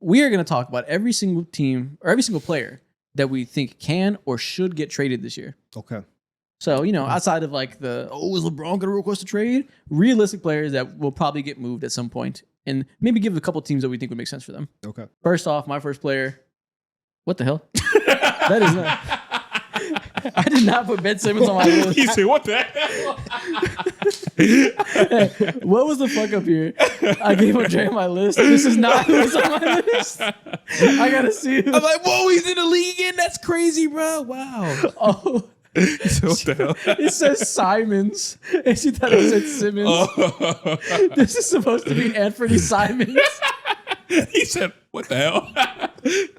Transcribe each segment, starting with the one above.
we are going to talk about every single team or every single player that we think can or should get traded this year. Okay. So, outside of like is LeBron going to request a trade? Realistic players that will probably get moved at some point, and maybe give a couple teams that we think would make sense for them. Okay. First off, my first player. What the hell? That is not. I did not put Ben Simmons on my list. He said, "What the hell?" Hey, what was the fuck up here? I gave up Dre on my list. This is not who was on my list. I gotta see him. I'm like, "Whoa, he's in the league again? That's crazy, bro! Wow." Oh, He said, "What the hell?" it says Simons. And she thought it said Simmons. Oh. This is supposed to be Anthony Simons. He said, "What the hell?"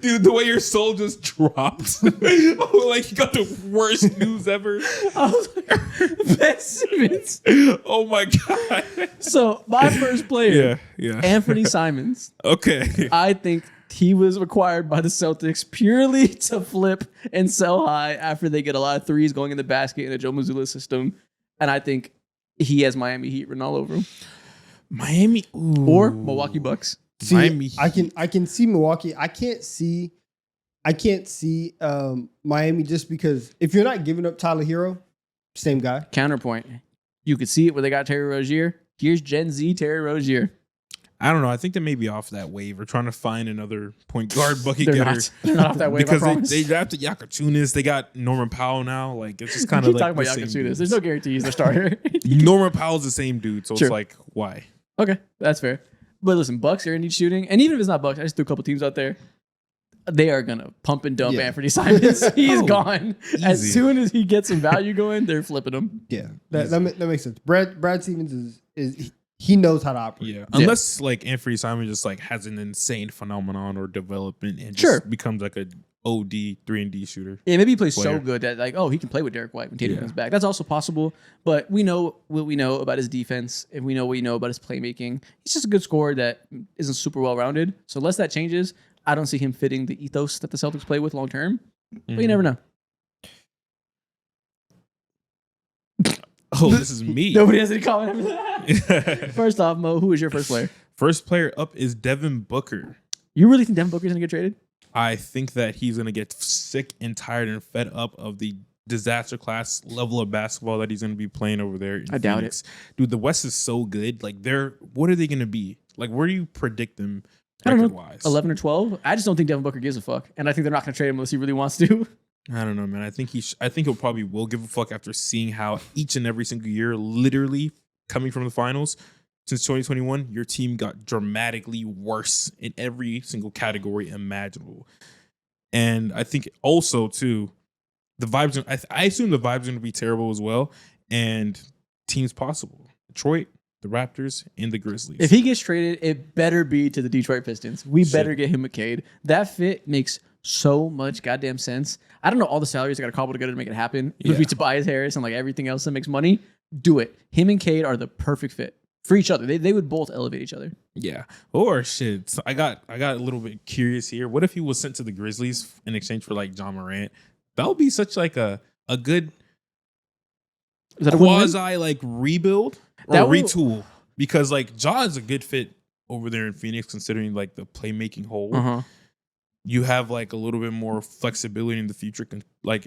Dude, the way your soul just dropped. Like you got the worst news ever. I was like, Ben Simmons. Oh my God. So my first player, Yeah. Anthony Simons. Okay. I think he was acquired by the Celtics purely to flip and sell high after they get a lot of threes going in the basket in the Joe Mazzulla system. And I think he has Miami Heat written all over him. Miami Or Milwaukee Bucks. See, Miami. I can see Milwaukee. I can't see Miami just because if you're not giving up Tyler Hero, same guy. Counterpoint. You could see it where they got Terry Rozier. Here's Gen Z Terry Rozier. I don't know. I think they may be off that wave or trying to find another point guard bucket They're getter. not. They're not off that wave, because I promise. they drafted Yakatunis. They got Norman Powell now. Like it's just kind You of keep like talking about Yakatunas. There's no guarantee he's the starter. Norman Powell's the same dude, so Sure. it's like why? Okay, that's fair. But listen, Bucks are in need shooting. And even if it's not Bucks, I just threw a couple teams out there. They are going to pump and dump Yeah. Anthony Simons. He is gone. As easy. soon as he gets some value going, they're flipping him. Yeah, that makes sense. Brad Stevens is he knows how to operate. Yeah, unless like Anthony Simon just like has an insane phenomenon or development and just Sure. becomes like a OD 3-and-D shooter. Yeah, maybe he plays Player. so good that he can play with Derek White when Tatum Yeah. comes back. That's also possible. But we know what we know about his defense, and we know what we know about his playmaking. He's just a good scorer that isn't super well rounded. So unless that changes, I don't see him fitting the ethos that the Celtics play with long term. But you never know. Oh, this is me. Nobody has any comment after that. First off, Mo, who is your first player? First player up is Devin Booker. You really think Devin Booker's gonna get traded? I think that he's going to get sick and tired and fed up of the disaster class level of basketball that he's going to be playing over there. I doubt it. Dude, the West is so good. Like, what are they going to be? Like, where do you predict them I don't know. record-wise? 11 or 12. I just don't think Devin Booker gives a fuck, and I think they're not gonna trade him unless he really wants to. I don't know, man. I think he'll probably will give a fuck after seeing how each and every single year, literally coming from the finals since 2021, your team got dramatically worse in every single category imaginable. And I think also too, the vibes. I assume the vibes are going to be terrible as well. And teams possible: Detroit, the Raptors, and the Grizzlies. If he gets traded, it better be to the Detroit Pistons. We Shit. better get him McCade. That fit makes so much goddamn sense. I don't know all the salaries I got to cobble together to make it happen. It would be Yeah. Tobias Harris and like everything else that makes money. Do it. Him and Cade are the perfect fit for each other. They would both elevate each other. Yeah. Or shit. So I got a little bit curious here. What if he was sent to the Grizzlies in exchange for like John Morant? That would be such like a good Is that a win-win? quasi like rebuild or That will- retool. Because like Ja is a good fit over there in Phoenix, considering like the playmaking hole. Uh-huh. You have like a little bit more flexibility in the future, like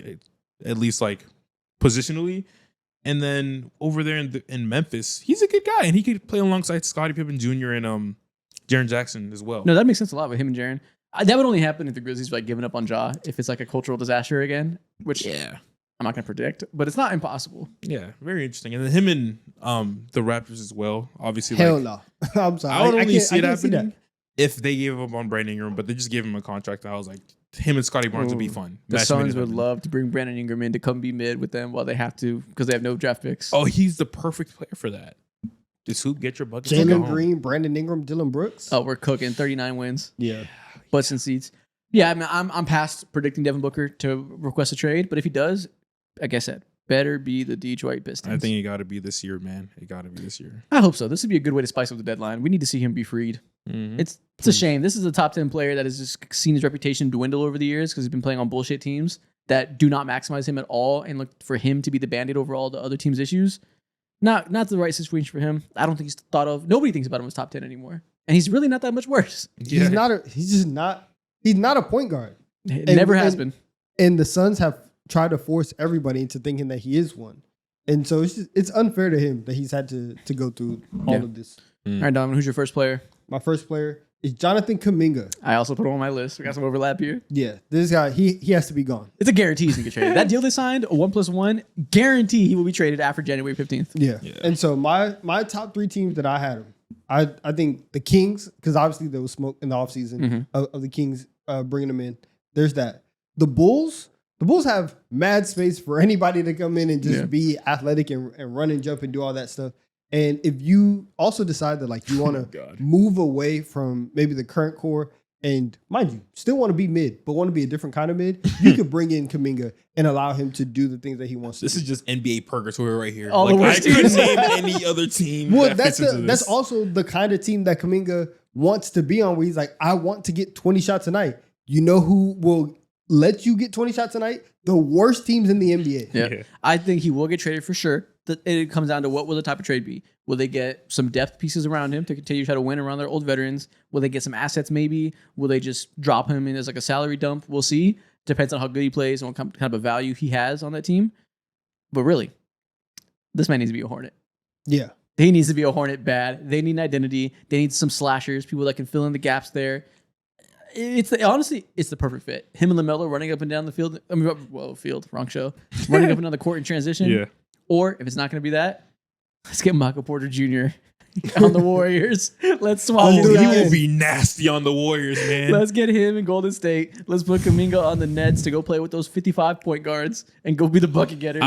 at least like positionally. And then over there in Memphis, he's a good guy, and he could play alongside Scottie Pippen Jr. and Jaren Jackson as well. No, that makes sense a lot with him and Jaren. That would only happen if the Grizzlies were like giving up on Ja, if it's like a cultural disaster again, which Yeah, I'm not going to predict, but it's not impossible. yeah, very interesting. And then him and the Raptors as well. Obviously, Hell like, no. I'm sorry. I would only can't- see it can't see happening if they gave up on Brandon Ingram, but they just gave him a contract. I was like, him and Scotty Barnes would be Ooh. fun. The Match made Suns in would heaven. love to bring Brandon Ingram in to come be mid with them while they have to because they have no draft picks. Oh, he's the perfect player for that. Just hoop, get your buckets. and go Jalen home. Green, Brandon Ingram, Dylan Brooks. Oh, we're cooking 39 wins, Yeah. butts and seats. Yeah, I mean, I'm past predicting Devin Booker to request a trade, but if he does, like I said, better be the Detroit Pistons. I think it got to be this year, man. It got to be this year. I hope so. This would be a good way to spice up the deadline. We need to see him be freed. Mhm. It's a shame. This is a top 10 player that has just seen his reputation dwindle over the years because he's been playing on bullshit teams that do not maximize him at all and look for him to be the band-aid over all the other team's issues. Not the right situation for him. I don't think he's thought of. Nobody thinks about him as top 10 anymore. and he's really not that much worse. Yeah. He's not a point guard. It And- never has and- been. And the Suns have tried to force everybody into thinking that he is one. And so it's unfair to him that he's had to go through all Yeah. of this. All right, Donovan, who's your first player? My first player is Jonathan Kuminga. I also put him on my list. We got some overlap here. Yeah, this guy, he has to be gone. It's a guarantee he's gonna get traded. That deal they signed, a 1+1, guarantee he will be traded after January 15th. Yeah. And so my top 3 teams that I had him, I think the Kings, because obviously there was smoke in the offseason of the Kings bringing them in. There's that. The Bulls have mad space for anybody to come in and just be athletic and run and jump and do all that stuff. And if you also decide that like you want to move away from maybe the current core and mind you, still want to be mid, but want to be a different kind of mid, you could bring in Kuminga and allow him to do the things that he wants to This do. is just NBA purgatory right here. All the Like, I worst couldn't teams. name any other team. Well, that that's fits into that's this. also the kind of team that Kuminga wants to be on, where he's like, I want to get 20 shots a night. You know who will let you get 20 shots a night? The worst teams in the NBA. Yeah. I think he will get traded for sure. It comes down to what will the type of trade be? Will they get some depth pieces around him to continue to try to win around their old veterans? Will they get some assets maybe? Will they just drop him in as like a salary dump? We'll see. Depends on how good he plays and what kind of a value he has on that team. But really, this man needs to be a Hornet. Yeah. He needs to be a Hornet bad. They need an identity. They need some slashers, people that can fill in the gaps there. Honestly, it's the perfect fit. Him and LaMelo running up and down the field. I mean, wrong show. Running up and down the court in transition. Yeah. Or if it's not going to be that, let's get Michael Porter Jr. on the Warriors. Let's swap. Oh, his he guys. will be nasty on the Warriors, man. Let's get him in Golden State. Let's put Kuminga on the Nets to go play with those 55 point guards and go be the bucket getter.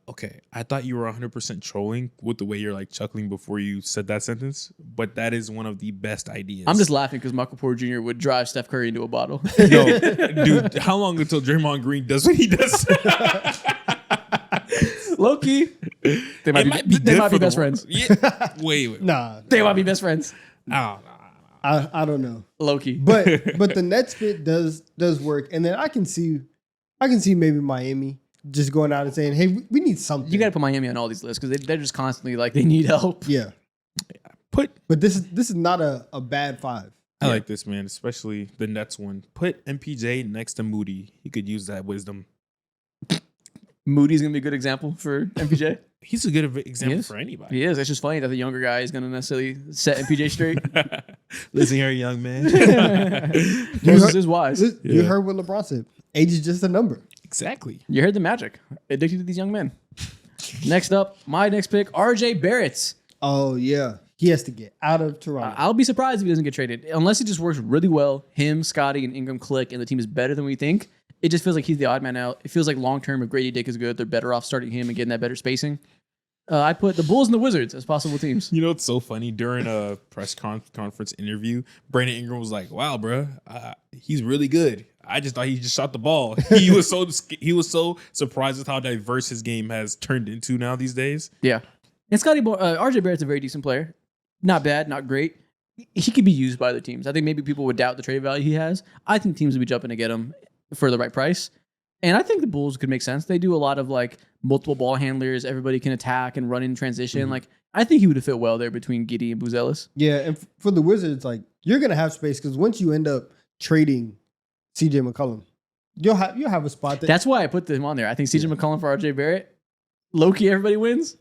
Okay. I thought you were 100% trolling with the way you're like chuckling before you said that sentence, but that is one of the best ideas. I'm just laughing because Michael Porter Jr. would drive Steph Curry into a bottle. Yo, dude, how long until Draymond Green does what he does? Low key, they might be good for the best world. friends. Yeah. Wait. Nah. They might be best friends. Oh, I don't know. Low key. But the Nets fit does work. And then I can see maybe Miami just going out and saying, hey, we need something. You got to put Miami on all these lists because they're just constantly like they need help. Yeah. But this is not a bad 5. I like this, man, especially the Nets one. Put MPJ next to Moody. He could use that wisdom. Moody's gonna be a good example for MPJ. He's a good example is. for anybody. He is. It's just funny that the younger guy is gonna necessarily set MPJ straight. Listen here, young man. Moses is wise. You Yeah. heard what LeBron said. Age is just a number. Exactly. You heard the magic. Addicted to these young men. Next up, my next pick, RJ Barrett. Oh, yeah. He has to get out of Toronto. I'll be surprised if he doesn't get traded. Unless he just works really well. Him, Scotty, and Ingram click, and the team is better than we think. It just feels like he's the odd man out. It feels like long-term, if Grady Dick is good, they're better off starting him and getting that better spacing. I put the Bulls and the Wizards as possible teams. You know what's so funny? During a press conference interview, Brandon Ingram was like, "Wow, bro, he's really good. I just thought he just shot the ball." He was so surprised with how diverse his game has turned into now these days. Yeah. And RJ Barrett's a very decent player. Not bad, not great. He could be used by other teams. I think maybe people would doubt the trade value he has. I think teams would be jumping to get him for the right price. And I think the Bulls could make sense. They do a lot of like multiple ball handlers. Everybody can attack and run in transition. Like I think he would have fit well there between Giddey and Buzelis. Yeah, and for the Wizards, like you're gonna have space because once you end up trading CJ McCollum, you'll have a spot that That's why I put them on there. I think CJ McCollum for RJ Barrett. Low-key, everybody wins.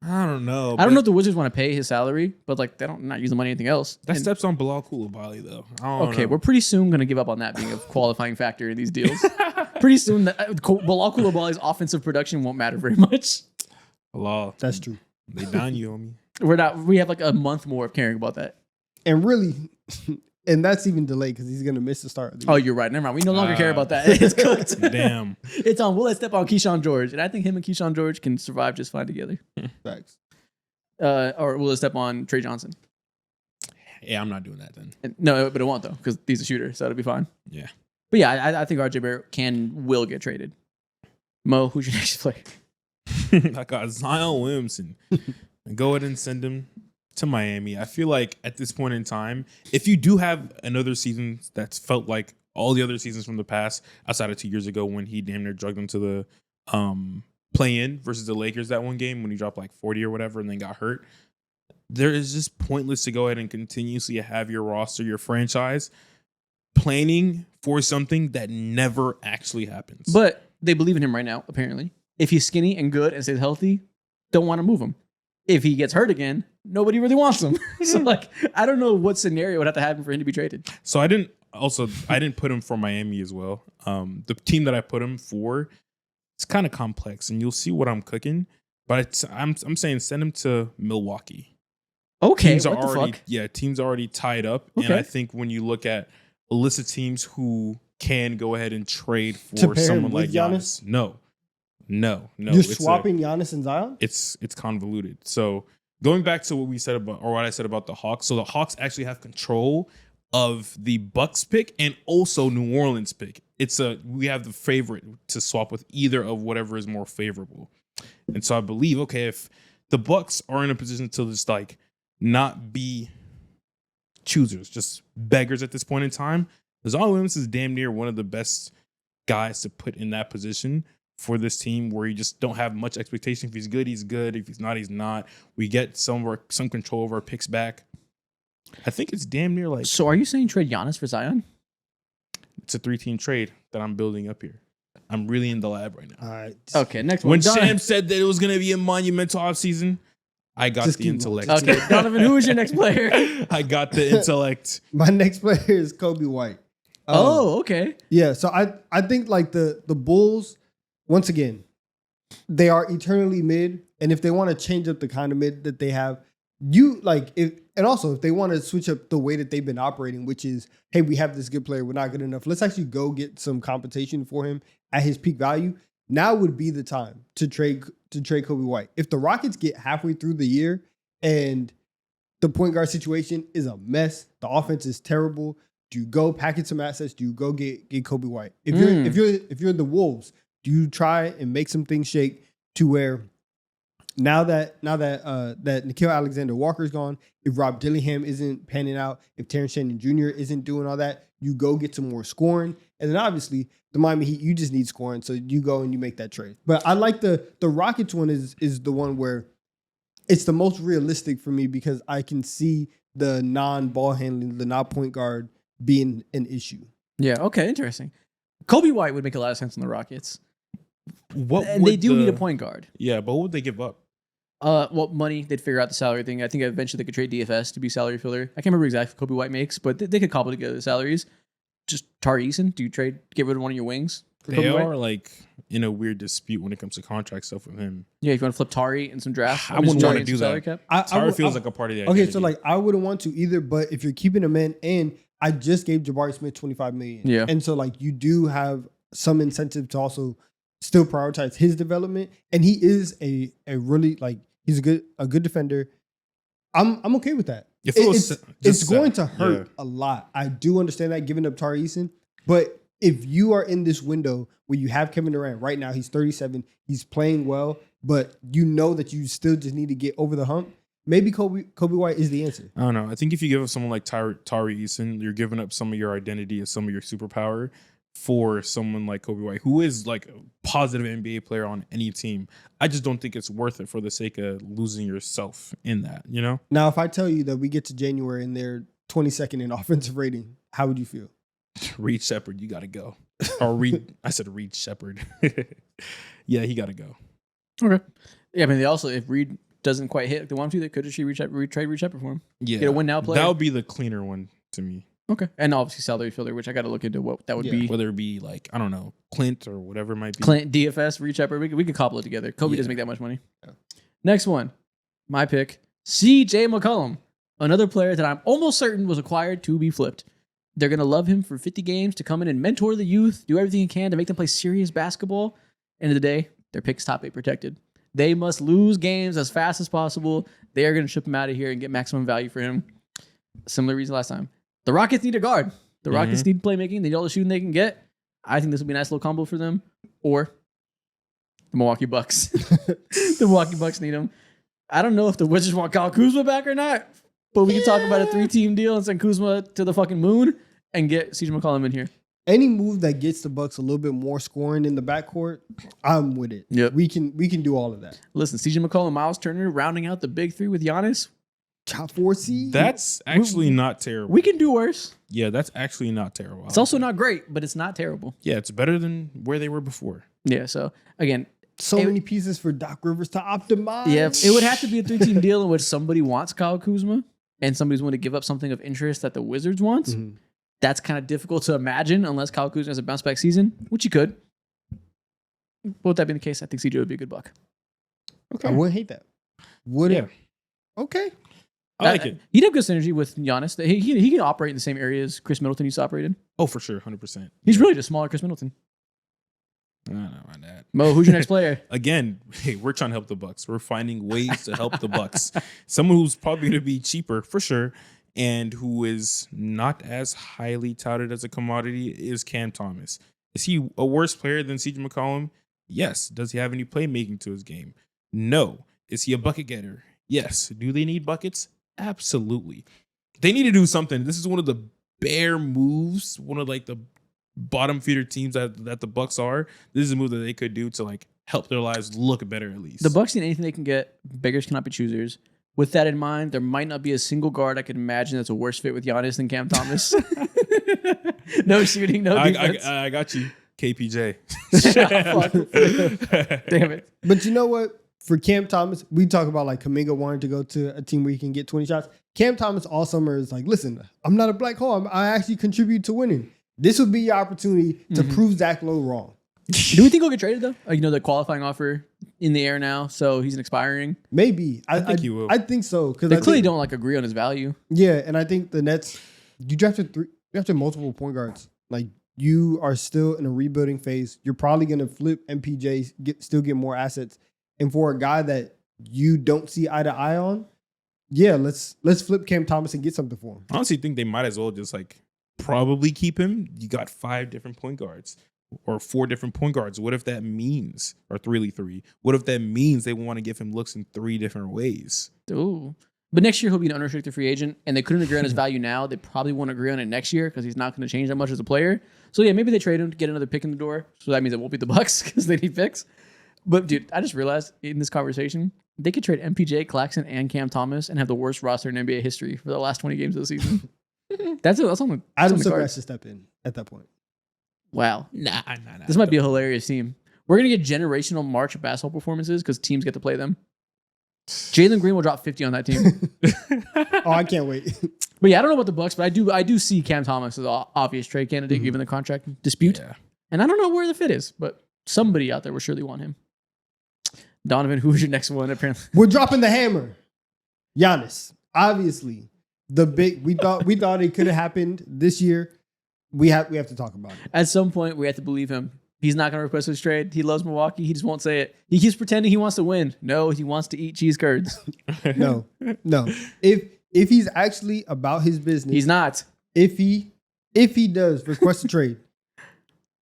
I don't know. I don't know if the Wizards want to pay his salary, but like they don't not use the money on anything else. That And- steps on Bilal Coulibaly though. I don't Okay, know. we're pretty soon going to give up on that being a qualifying factor in these deals. Pretty soon, Bilal Coulibaly's offensive production won't matter very much. Bilal. that's true. They down you, homie. We're not. We have like a month more of caring about that. And really, and that's even delayed because he's gonna miss the start of the Oh, year. you're right. Never mind. We no longer care about that. It's cooked. Damn. It's on. Will it step on Keyshawn George? And I think him and Keyshawn George can survive just fine together. Facts. Or will it step on Trey Johnson? Yeah, I'm not doing that then. No, but it won't though because he's a shooter, so it'll be fine. Yeah. But yeah, I think RJ Barrett will get traded. Mo, who's your next player? I got Zion Williamson. Go ahead and send him to Miami. I feel like at this point in time, if you do have another season that's felt like all the other seasons from the past, outside of 2 years ago when he damn near drugged them to the play-in versus the Lakers that one game when he dropped like 40 or whatever and then got hurt. there is just pointless to go ahead and continuously have your roster, your franchise, planning for something that never actually happens. But they believe in him right now, apparently. If he's skinny and good and stays healthy, don't want to move him. If he gets hurt again, nobody really wants him. So, like, I don't know what scenario would have to happen for him to be traded. So I didn't put him for Miami as well. The team that I put him for, it's kind of complex, and you'll see what I'm cooking. But I'm saying send him to Milwaukee. Okay, Teams what are the already fuck? teams are already tied up, and Okay. I think when you look at a list of teams who can go ahead and trade To for pair him someone like with Giannis? Giannis, no, You're it's swapping Giannis and Zion? it's convoluted. So going back to what we said about, or what I said about the Hawks, so the Hawks actually have control of the Bucks pick and also New Orleans pick. We have the favorite to swap with either of whatever is more favorable. And so I believe, okay, if the Bucks are in a position to just like not be choosers, just beggars at this point in time, Zion Williams is damn near one of the best guys to put in that position for this team, where you just don't have much expectation. If he's good, he's good. If he's not, he's not. We get some control over our picks back. I think it's damn near like So are you saying trade Giannis for Zion? it's a 3-team trade that I'm building up here. I'm really in the lab right now. All right. Okay, next one. When Donovan. Sham said that it was going to be a monumental offseason, I got Just the keep intellect. going. Okay, Donovan, who is your next player? I got the intellect. My next player is Kobe White. Oh, okay. Yeah, so I think like the Bulls, once again, they are eternally mid, and if they want to change up the kind of mid that they have, and also if they want to switch up the way that they've been operating, which is, hey, we have this good player, we're not good enough. Let's actually go get some compensation for him at his peak value. Now would be the time to trade Kobe White. If the Rockets get halfway through the year and the point guard situation is a mess, the offense is terrible, do you go package some assets? Do you go get Kobe White? If you're the Wolves, do you try and make some things shake to where now that Nickeil Alexander-Walker's gone, if Rob Dillingham isn't panning out, if Terrence Shannon Jr. isn't doing all that, you go get some more scoring, and then obviously the Miami Heat, you just need scoring, so you go and you make that trade. But I like the Rockets one is the one where it's the most realistic for me because I can see the non-ball handling, the non-point guard being an issue. Yeah, okay, interesting. Kobe White would make a lot of sense in the Rockets. What And they do need a point guard. Yeah, but what would they give up? Well, money, they'd figure out the salary thing. I think eventually they could trade DFS to be salary filler. I can't remember exactly what Kobe White makes, but they could cobble together the salaries. Just Tari Eason, do you get rid of one of your wings for They Kobe White? are like in a weird dispute when it comes to contract stuff with him. Yeah, if you want to flip Tari and some drafts, I wouldn't Tari wanna and do some salary that. cap. Tyra feels like a part of the Okay, identity. so like I wouldn't want to either, but if you're keeping him in, and I just gave Jabari Smith $25 million. Yeah. And so like you do have some incentive to also still prioritize his development. And he is a really like he's a good defender. I'm okay with that. If it was It's just going set, to hurt a lot. I do understand that giving up Tari Eason, but if you are in this window where you have Kevin Durant right now, he's 37, he's playing well, but you know that you still just need to get over the hump. Maybe Kobe White is the answer. I don't know. I think if you give up someone like Tari Eason, you're giving up some of your identity and some of your superpower for someone like Kobe White, who is like a positive NBA player on any team. I just don't think it's worth it for the sake of losing yourself in that, you know? Now, if I tell you that we get to January and they're 22nd in offensive rating, how would you feel? Reed Shepard, you got to go. Or I said Reed Shepard. Yeah, he got to go. Okay. Yeah, I mean, they also, if Reed doesn't quite hit like they want to, they could just trade Reed Shepard for him. Yeah. Get a win now player. That would be the cleaner one to me. Okay. And obviously salary filler, which I got to look into what that would be. Whether it be like, I don't know, Clint or whatever it might be. Clint, DFS, Reed Shepard. We could cobble it together. Kobe Yeah. doesn't make that much money. Yeah. Next one. My pick. CJ McCollum. Another player that I'm almost certain was acquired to be flipped. They're going to love him for 50 games to come in and mentor the youth, do everything he can to make them play serious basketball. End of the day, their pick's top 8 protected. They must lose games as fast as possible. They are going to ship him out of here and get maximum value for him. Similar reason last time. The Rockets need a guard. The Rockets need playmaking. They need all the shooting they can get. I think this will be a nice little combo for them. Or the Milwaukee Bucks. The Milwaukee Bucks need him. I don't know if the Wizards want Kyle Kuzma back or not, but we can talk about a 3-team deal and send Kuzma to the fucking moon and get CJ McCollum in here. Any move that gets the Bucks a little bit more scoring in the backcourt, I'm with it. Yep. We can do all of that. Listen, CJ McCollum, Miles Turner, rounding out the big three with Giannis. top 4 seed. That's actually not terrible. We can do worse. Yeah, that's actually not terrible. It's also not great, but it's not terrible. Yeah, it's better than where they were before. Yeah. So again, so many pieces for Doc Rivers to optimize. yeah, it would have to be a 3-team deal in which somebody wants Kyle Kuzma and somebody's willing to give up something of interest that the Wizards want. Mhm. That's kind of difficult to imagine unless Kyle Kuzma has a bounce back season, which he could. But with that being the case, I think CJ would be a good buck. I wouldn't hate that. Would it? Okay. I like it. He'd have good synergy with Giannis. He can operate in the same areas Chris Middleton used to operate in. Oh, for sure, 100%. He's really just smaller Chris Middleton. I don't know about that. Mo, who's your next player? Again, hey, we're trying to help the Bucks. We're finding ways to help the Bucks. Someone who's probably going to be cheaper for sure, and who is not as highly touted as a commodity is Cam Thomas. Is he a worse player than CJ McCollum? Yes. Does he have any playmaking to his game? No. Is he a bucket getter? Yes. Do they need buckets? Absolutely. They need to do something. This is one of the bare moves, one of like the bottom feeder teams that the Bucks are. This is a move that they could do to like help their lives look better at least. The Bucks need anything they can get. Beggars cannot be choosers. With that in mind, there might not be a single guard I could imagine that's a worse fit with Giannis than Cam Thomas. No shooting, no defense. I got you, KPJ. Damn it. But you know what? For Cam Thomas, we talk about like Kuminga wanting to go to a team where he can get 20 shots. Cam Thomas all summer is like, listen, I'm not a black hole. I actually contribute to winning. This would be your opportunity to prove Zach Lowe wrong. Do we think he'll get traded though? The qualifying offer in the air now, so he's an expiring. Maybe. I think he will. I think so. They clearly don't like agree on his value. Yeah, and I think the Nets, you drafted multiple point guards. Like, you are still in a rebuilding phase. You're probably going to flip MPJ, still get more assets. And for a guy that you don't see eye to eye on, yeah, let's flip Cam Thomas and get something for him. I honestly think they might as well just like probably keep him. You got 5 different point guards or 4 different point guards. What if that means, or 3? What if that means they want to give him looks in 3 different ways? Ooh. But next year he'll be an unrestricted free agent, and they couldn't agree on his value now. They probably won't agree on it next year because he's not going to change that much as a player. So yeah, maybe they trade him to get another pick in the door. So that means it won't be the Bucks because they need picks. But dude, I just realized in this conversation, they could trade MPJ, Claxton, and Cam Thomas and have the worst roster in NBA history for the last 20 games of the season. That's on the Adam the Silver cards. has to step in at that point. Wow. Nah. This might be a hilarious team. We're going to get generational March basketball performances because teams get to play them. Jalen Green will drop 50 on that team. Oh, I can't wait. But yeah, I don't know about the Bucks, but I do see Cam Thomas as an obvious trade candidate given the contract dispute. Yeah. And I don't know where the fit is, but somebody out there will surely want him. Donovan, who's your next one? Apparently, We're dropping the hammer. Giannis, obviously, the big. We thought it could have happened this year. We have to talk about it. at some point we have to believe him. He's not going to request his trade. He loves Milwaukee. He just won't say it. He keeps pretending he wants to win. No, he wants to eat cheese curds. No. If he's actually about his business, He's not. If he does request a trade,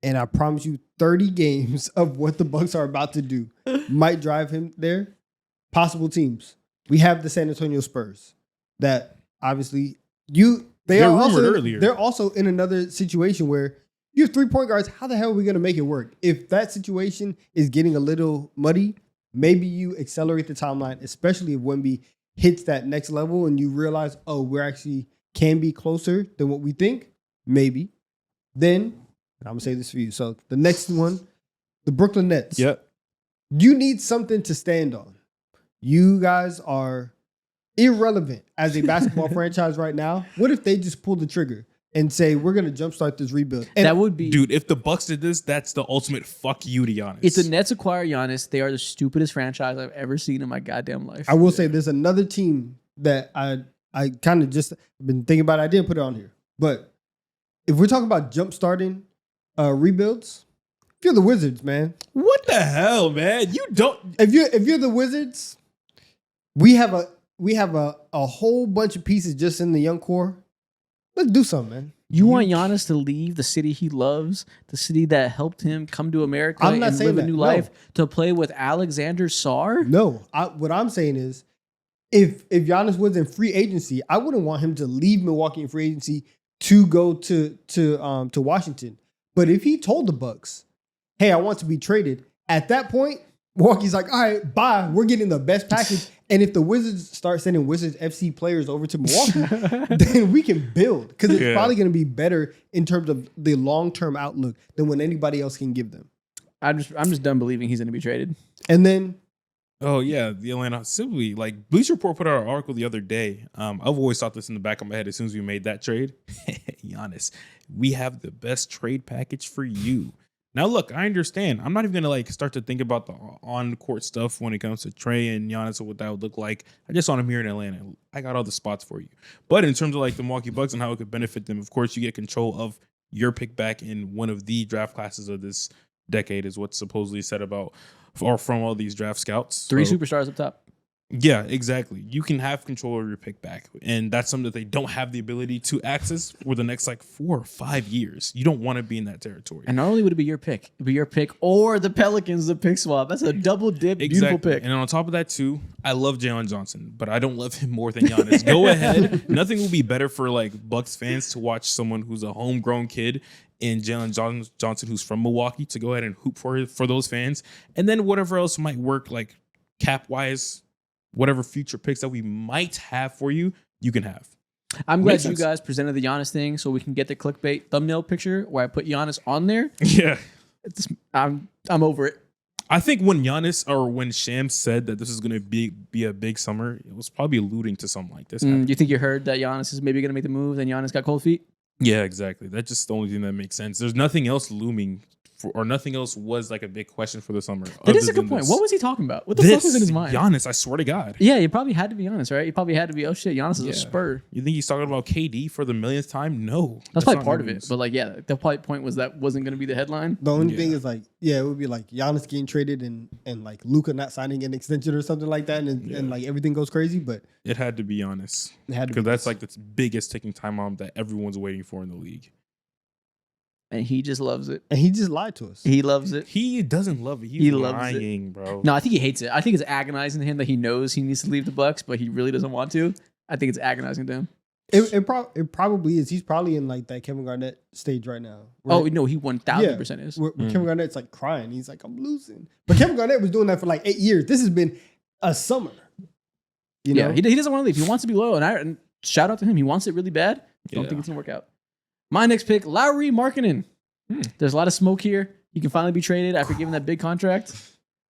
and I promise you, 30 games of what the Bucks are about to do might drive him there. Possible teams. We have the San Antonio Spurs. That obviously they're also in another situation where you have 3 point guards. How the hell are we going to make it work? If that situation is getting a little muddy, maybe you accelerate the timeline, especially if Wemby hits that next level and you realize, oh, we're actually can be closer than what we think. Maybe. Then, I'm going to say this for you. So the next one, the Brooklyn Nets. Yep. You need something to stand on. You guys are irrelevant as a basketball franchise right now. What if they just pull the trigger and say, we're going to jumpstart this rebuild? And That would be. Dude, if the Bucks did this, that's the ultimate fuck you to Giannis. If the Nets acquire Giannis, they are the stupidest franchise I've ever seen in my goddamn life. I will say there's another team that I kind of just been thinking about. I didn't put it on here. But if we're talking about jumpstarting rebuilds, if you're the Wizards, man. What the hell, man? You don't. If you're the Wizards, we have a whole bunch of pieces just in the young core. Let's do something, man. You want Giannis to leave the city he loves, the city that helped him come to America I'm not and saying live a that. new No. life, to play with Alexander Sarr? No, what I'm saying is, if Giannis was in free agency, I wouldn't want him to leave Milwaukee in free agency to go to Washington. But if he told the Bucks, "Hey, I want to be traded," at that point, Milwaukee's like, "All right, bye. We're getting the best package, And if the Wizards start sending Wizards FC players over to Milwaukee, then we can build because it's probably going to be better in terms of the long-term outlook than what anybody else can give them. I'm just done believing he's going to be traded. And then, oh yeah, the Atlanta simply like Bleacher Report put out an article the other day. I've always thought this in the back of my head as soon as we made that trade. Giannis, we have the best trade package for you. Now, look, I understand. I'm not even gonna like start to think about the on-court stuff when it comes to Trey and Giannis or what that would look like. I just want him here in Atlanta. I got all the spots for you. But in terms of like the Milwaukee Bucks and how it could benefit them, of course, you get control of your pick back in one of the draft classes of this decade, is what's supposedly said about or from all these draft scouts. Three So, superstars up top. yeah, exactly. You can have control of your pick back. And that's something that they don't have the ability to access for the next like 4 or 5 years. You don't want to be in that territory. And not only would it be your pick, it'd be your pick or the Pelicans, the pick swap. That's a double dip, beautiful pick. And on top of that, too, I love Jalen Johnson, but I don't love him more than Giannis. Go ahead. Nothing will be better for like Bucks fans to watch someone who's a homegrown kid in Jalen Johnson, who's from Milwaukee, to go ahead and hoop for those fans. And then whatever else might work, like cap-wise, whatever future picks that we might have for you, you can have. I'm glad Makes you sense. guys presented the Giannis thing so we can get the clickbait thumbnail picture where I put Giannis on there. Yeah. I'm over it. I think when Giannis or when Shams said that this is going to be a big summer, it was probably alluding to something like this. Do you think you heard that Giannis is maybe going to make the move and Giannis got cold feet? Yeah, exactly. That's just the only thing that makes sense. There's nothing else looming or nothing else was like a big question for the summer. That is a good point. What was he talking about? What the fuck was in his mind? Giannis, I swear to God. Yeah, he probably had to be honest, right? He probably had to be, oh shit, Giannis is a Spur. You think he's talking about KD for the millionth time? No. That's probably not part of news. it. But like, yeah, the probably point was that wasn't going to be the headline. the only thing is like, yeah, it would be like Giannis getting traded and like Luka not signing an extension or something like that, and like everything goes crazy. But It had to be Giannis. it had to Because be that's like the biggest ticking time bomb that everyone's waiting for in the league. And he just loves it. and he just lied to us. He loves it. He doesn't love it. He's He loves lying, bro. No, I think he hates it. I think it's agonizing to him that he knows he needs to leave the Bucks, but he really doesn't want to. I think it's agonizing to him. It probably is. He's probably in like that Kevin Garnett stage right now. Oh no, he 1000% is. Where Kevin Garnett's like crying. He's like, I'm losing. But Kevin Garnett was doing that for like 8 years. This has been a summer. You know? Yeah, he doesn't want to leave. He wants to be loyal, and shout out to him. He wants it really bad. Don't Yeah. think it's gonna work out. My next pick, Lauri Markkanen. There's a lot of smoke here. He can finally be traded after giving that big contract.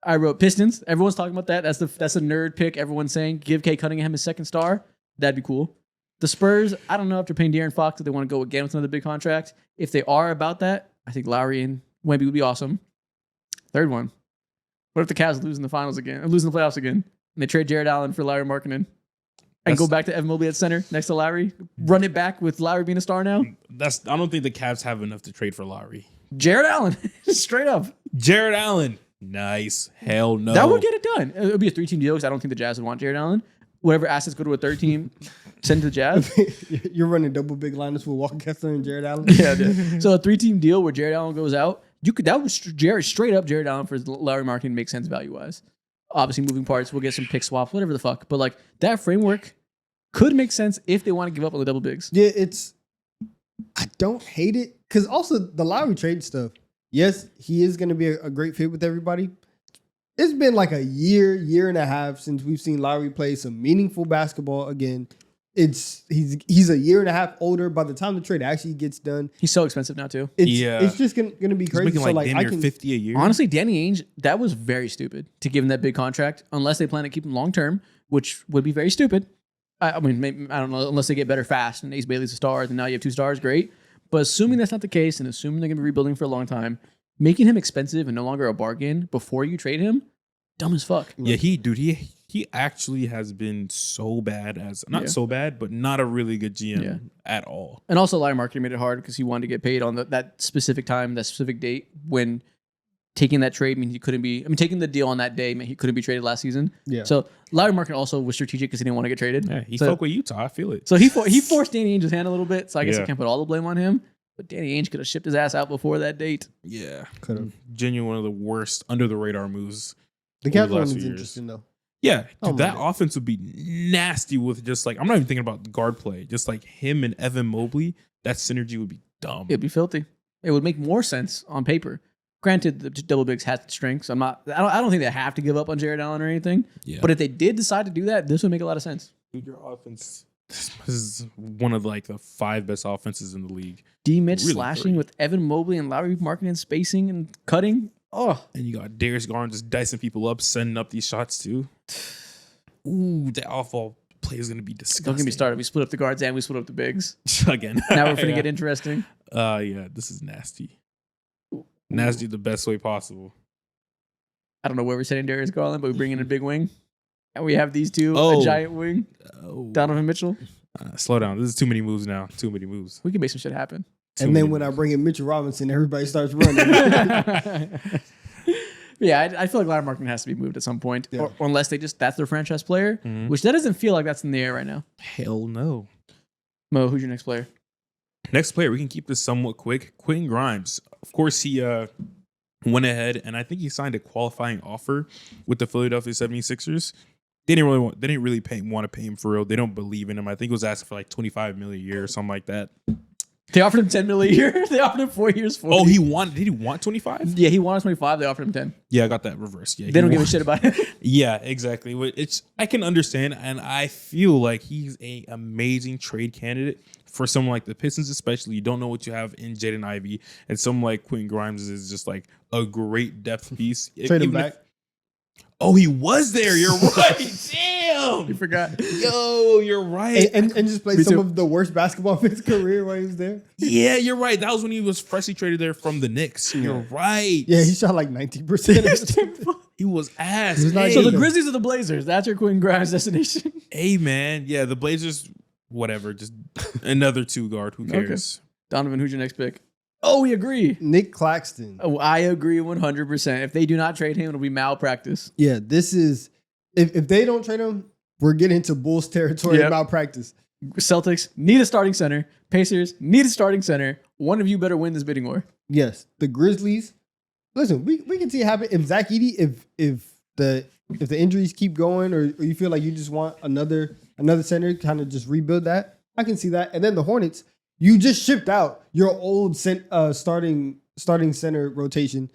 I wrote Pistons. Everyone's talking about that. That's a nerd pick. Everyone's saying give Kay Cunningham his second star. That'd be cool. The Spurs, I don't know after paying De'Aaron Fox if they want to go again with another big contract. If they are about that, I think Lowry and Wemby would be awesome. Third one. What if the Cavs lose in the finals again, or lose in the playoffs again, and they trade Jared Allen for Lauri Markkanen? And go back to Evan Mobley at center next to Lowry. Run it back with Lowry being a star now. I don't think the Cavs have enough to trade for Lowry. Jared Allen, straight up. Jared Allen. Nice. Hell no. That would get it done. It would be a 3-team deal because I don't think the Jazz would want Jared Allen. Whatever assets go to a third team, send to the Jazz. You're running double big lineups with Walker Kessler and Jared Allen. Yeah, dude. So a 3-team deal where Jared Allen goes out, that was straight up Jared Allen for Lauri Markkanen makes sense value wise. Obviously, moving parts, we'll get some pick swaps, whatever the fuck. But like that framework could make sense if they want to give up on the double bigs. Yeah, I don't hate it because also the Lowry trade stuff. Yes, he is going to be a great fit with everybody. It's been like a year and a half since we've seen Lowry play some meaningful basketball again. He's a year and a half older. By the time the trade actually gets done, He's so expensive now too. it's just gonna be He's crazy. making So like I damn near 50 a year. Honestly, Danny Ainge, that was very stupid to give him that big contract unless they plan to keep him long term, which would be very stupid. I mean, maybe, I don't know, unless they get better fast and Ace Bailey's a star, then now you have 2 stars, great. But assuming that's not the case and assuming they're going to be rebuilding for a long time, making him expensive and no longer a bargain before you trade him, dumb as fuck. Yeah, he actually has been so bad so bad, but not a really good GM at all. And also, Lauri Markkanen made it hard because he wanted to get paid on that specific time, that specific date when taking that trade means he couldn't be. I mean, taking the deal on that day meant he couldn't be traded last season. Yeah. So Lauri Markkanen also was strategic because he didn't want to get traded. Yeah, he so, spoke with Utah. I feel it. So he forced Danny Ainge's hand a little bit. So I guess I Yeah. can't put all the blame on him. But Danny Ainge could have shipped his ass out before that date. Yeah, Could have. genuine one of the worst under the radar moves. The over Cavs the one last is few years. interesting though. Yeah, Oh dude, my that God. offense would be nasty with just like I'm not even thinking about the guard play. Just like him and Evan Mobley, that synergy would be dumb. It'd be filthy. It would make more sense on paper. Granted, the double bigs has strength, so I don't think they have to give up on Jared Allen or anything. Yeah. But if they did decide to do that, this would make a lot of sense. Dude, your offense this is one of like the 5 best offenses in the league. D Mitch Really slashing three. with Evan Mobley and Lowry marking and spacing and cutting. Oh, And you got Darius Garland just dicing people up, sending up these shots too. Ooh, that off-ball play is gonna be disgusting. don't get me started. We split up the guards and we split up the bigs. Again. Now we're gonna Yeah. get interesting. Yeah, this is nasty. Nasty the best way possible. I don't know where we're setting Darius Garland, but we bring in a big wing. And we have these two, Oh. a giant wing, Oh. Donovan Mitchell. Slow down. This is too many moves now. Too many moves. We can make some shit happen. And then when I bring in Mitchell Robinson, everybody starts running. Yeah, I feel like Larry Markin has to be moved at some point, Yeah. or unless that's their franchise player, Mhm. which that doesn't feel like that's in the air right now. Hell no. Mo, who's your next player? Next player, we can keep this somewhat quick. Quentin Grimes. Of course, he went ahead and I think he signed a qualifying offer with the Philadelphia 76ers. They didn't really want to pay him for real. They don't believe in him. I think it was asking for like $25 million a year or something like that. They offered him $10 million a year. They offered him 4 years. 40. Oh, did he want 25? Yeah, he wanted 25. They offered him 10. Yeah, I got that reversed. Yeah, They don't give a shit about it. Yeah, exactly. I can understand, and I feel like he's a amazing trade candidate for someone like the Pistons, especially. You don't know what you have in Jaden Ivey, and someone like Quentin Grimes is just like a great depth piece. Trade him Even if- back. Oh, he was there. You're right. Damn. You forgot. Yo, you're right. And just play Me some too. of the worst basketball of his career while he was there. Yeah, you're right. That was when he was freshly traded there from the Knicks. You're right. Yeah, he shot like 19%. He was ass. He was not So the good. Grizzlies are the Blazers. That's your Quentin Grimes destination. Hey, man. Yeah, the Blazers, whatever. Just another 2 guard. Who cares? Donovan, who's your next pick? Oh, we agree. Nick Claxton. Oh, I agree 100%. If they do not trade him, it'll be malpractice. Yeah, this is if they don't trade him, we're getting into Bulls territory Yep. about practice. Celtics need a starting center. Pacers need a starting center. One of you better win this bidding war. Yes, the Grizzlies. Listen, we can see it happen if Zach Edey, if the injuries keep going, or you feel like you just want another center, kind of just rebuild that. I can see that. And then the Hornets, you just shipped out your old starting center rotation.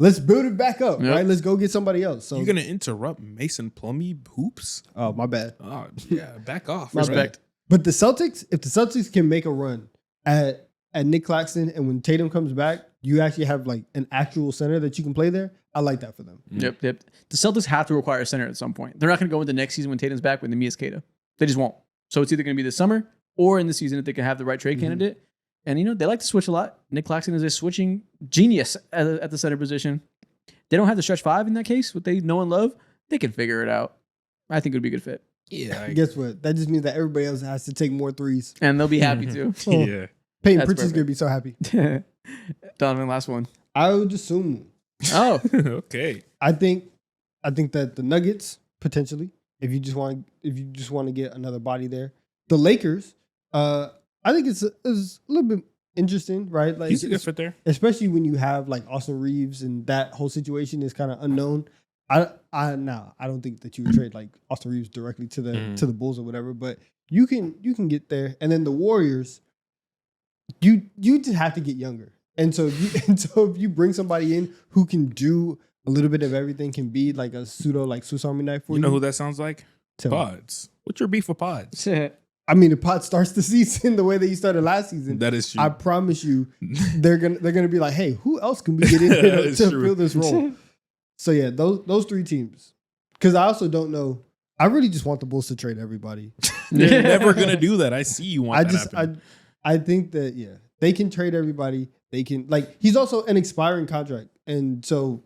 Let's build it back up, Yep. right? Let's go get somebody else. So, You're going to interrupt Mason Plumlee hoops? oh my bad. Oh, yeah. Back off. My Respect. But the Celtics, if the Celtics can make a run at Nick Claxton, and when Tatum comes back, you actually have like an actual center that you can play there. I like that for them. Yep. The Celtics have to require a center at some point. They're not going to go into next season when Tatum's back with Neemias Queta. They just won't. So it's either going to be this summer or in the season if they can have the right trade candidate. And, they like to switch a lot. Nick Claxton is a switching genius at the center position. They don't have the stretch 5 in that case, what they know and love. They can figure it out. I think it would be a good fit. Yeah. Guess what? That just means that everybody else has to take more threes. And they'll be happy too. Yeah. Peyton That's Pritchard's gonna perfect. be so happy. Donovan, last one. I would assume. Oh, Okay. I think that the Nuggets potentially, if you just want to get another body there, the Lakers. I think it's a little bit interesting, right? Like He's a good fit there. especially when you have like Austin Reeves and that whole situation is kind of unknown. I don't think that you would trade like Austin Reeves directly to the Bulls or whatever, but you can get there. And then the Warriors, you just have to get younger. And so if you bring somebody in who can do a little bit of everything, can be like a pseudo like Swiss Army knife for you. You know who that sounds like? Tell me. Pods. What's your beef with Pods? I mean, if Pot starts the season the way that he started last season, That is true. I promise you, they're gonna be like, hey, who else can we get in here That to is true. fill this role? So yeah, those 3 teams. Because I also don't know. I really just want the Bulls to trade everybody. They're never gonna do that. I see you want that happen. I think that they can trade everybody. They can he's also an expiring contract, and so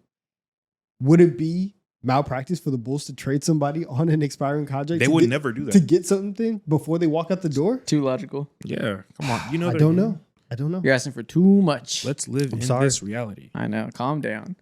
would it be malpractice for the Bulls to trade somebody on an expiring contract? They to would get- never do that. to get something before they walk out the door. too logical. Yeah, come on. You know, I they're- don't know. You're asking for too much. Let's live in sorry. this reality. I know. Calm down.